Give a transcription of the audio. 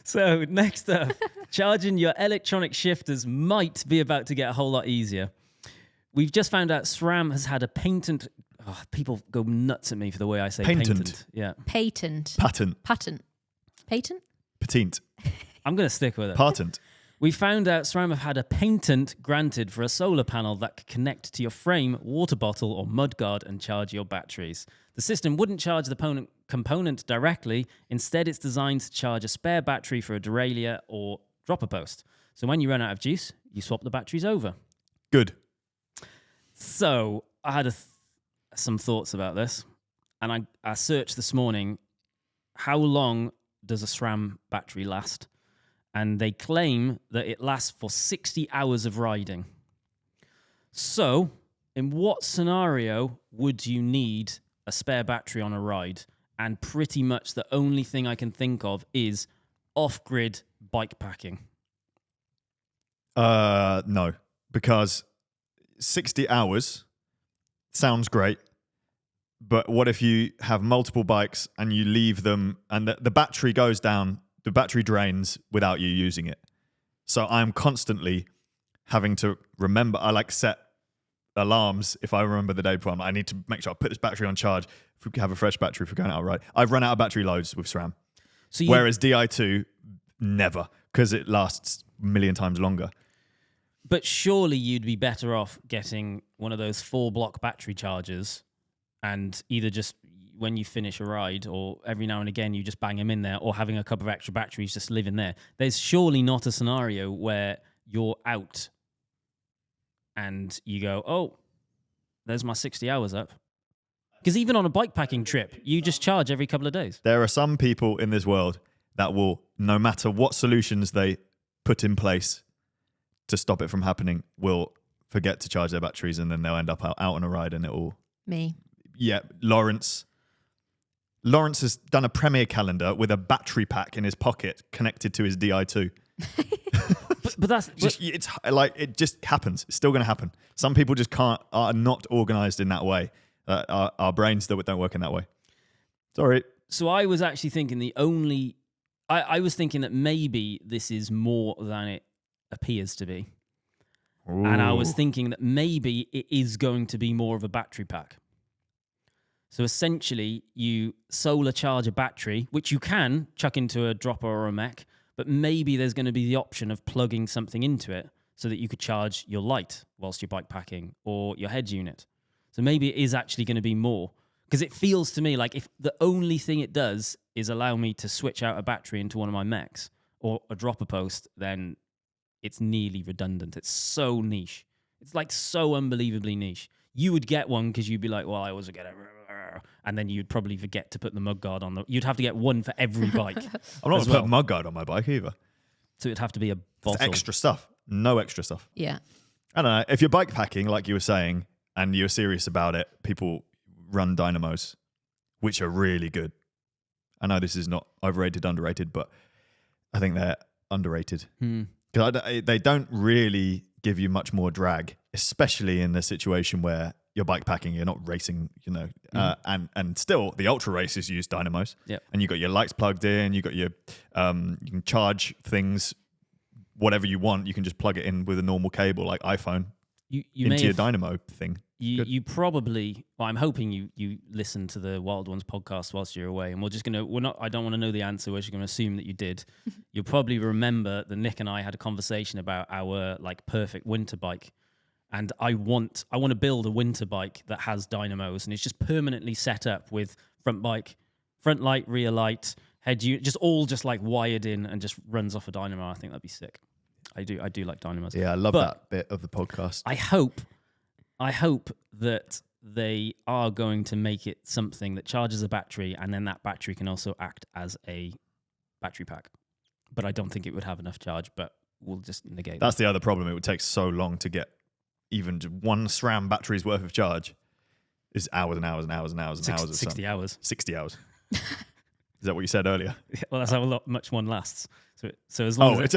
So next up, charging your electronic shifters might be about to get a whole lot easier. We've just found out SRAM has had a patent. Oh, people go nuts at me for the way I say patent. Yeah. Patent. Patent. Patent. Patent? Patent. I'm going to stick with it. Patent. We found out SRAM have had a patent granted for a solar panel that could connect to your frame, water bottle, or mudguard and charge your batteries. The system wouldn't charge the component directly. Instead, it's designed to charge a spare battery for a derailleur or dropper post. So when you run out of juice, you swap the batteries over. Good. So I had some thoughts about this, and I searched this morning, how long does a SRAM battery last? And they claim that it lasts for 60 hours of riding. So, in what scenario would you need a spare battery on a ride? And pretty much the only thing I can think of is off-grid bike packing. No, because 60 hours sounds great. But what if you have multiple bikes and you leave them and the battery goes down, the battery drains without you using it? So I'm constantly having to remember. I set alarms if I remember the day before. I need to make sure I put this battery on charge. If we have a fresh battery, if we're going out right. I've run out of battery loads with SRAM. Whereas Di2, never, because it lasts a million times longer. But surely you'd be better off getting one of those 4-block battery chargers and either just when you finish a ride or every now and again you just bang them in there, or having a couple of extra batteries just living there. There's surely not a scenario where you're out and you go, oh, there's my 60 hours up. Because even on a bike packing trip, you just charge every couple of days. There are some people in this world that will, no matter what solutions they put in place to stop it from happening, will forget to charge their batteries, and then they'll end up out on a ride and it will... Me. Yeah, Lawrence has done a Premier calendar with a battery pack in his pocket connected to his Di2. but that's it's like it just happens. It's still going to happen. Some people just are not organized in that way. Our brains don't work in that way. Sorry. So I was actually thinking I was thinking that maybe this is more than it appears to be. Ooh. And I was thinking that maybe it is going to be more of a battery pack. So essentially, you solar charge a battery, which you can chuck into a dropper or a mech, but maybe there's going to be the option of plugging something into it so that you could charge your light whilst you're bike packing or your head unit. So maybe it is actually going to be more. Because it feels to me like if the only thing it does is allow me to switch out a battery into one of my mechs or a dropper post, then it's nearly redundant. It's so niche. It's like so unbelievably niche. You would get one because you'd be like, well, I always get it. And then you'd probably forget to put the mudguard on. You'd have to get one for every bike. I'm not going to put a mudguard on my bike either. So it'd have to be a bottle. It's extra stuff. No extra stuff. Yeah. I don't know. If you're bike packing, like you were saying, and you're serious about it, people run dynamos, which are really good. I know this is not overrated, underrated, but I think they're underrated. Because they don't really give you much more drag, especially in a situation where you're bike packing, you're not racing, and still the ultra races use dynamos. Yep. And you got your lights plugged in, you got your, you can charge things, whatever you want. You can just plug it in with a normal cable, like iPhone, into your dynamo thing. You probably, well, I'm hoping you listen to the Wild Ones podcast whilst you're away, and I don't want to know the answer. We're just going to assume that you did. You'll probably remember that Nick and I had a conversation about our perfect winter bike. And I want to build a winter bike that has dynamos, and it's just permanently set up with front light, rear light, head unit, just all wired in and just runs off a dynamo. I think that'd be sick. I do like dynamos. Yeah, I love that bit of the podcast. I hope that they are going to make it something that charges a battery, and then that battery can also act as a battery pack. But I don't think it would have enough charge, but we'll just negate That's the other problem. It would take so long to get even one SRAM battery's worth of charge. Is hours and hours and hours and hours and hours. 60 hours. 60 hours. Is that what you said earlier? Well, that's how much one lasts. So as long as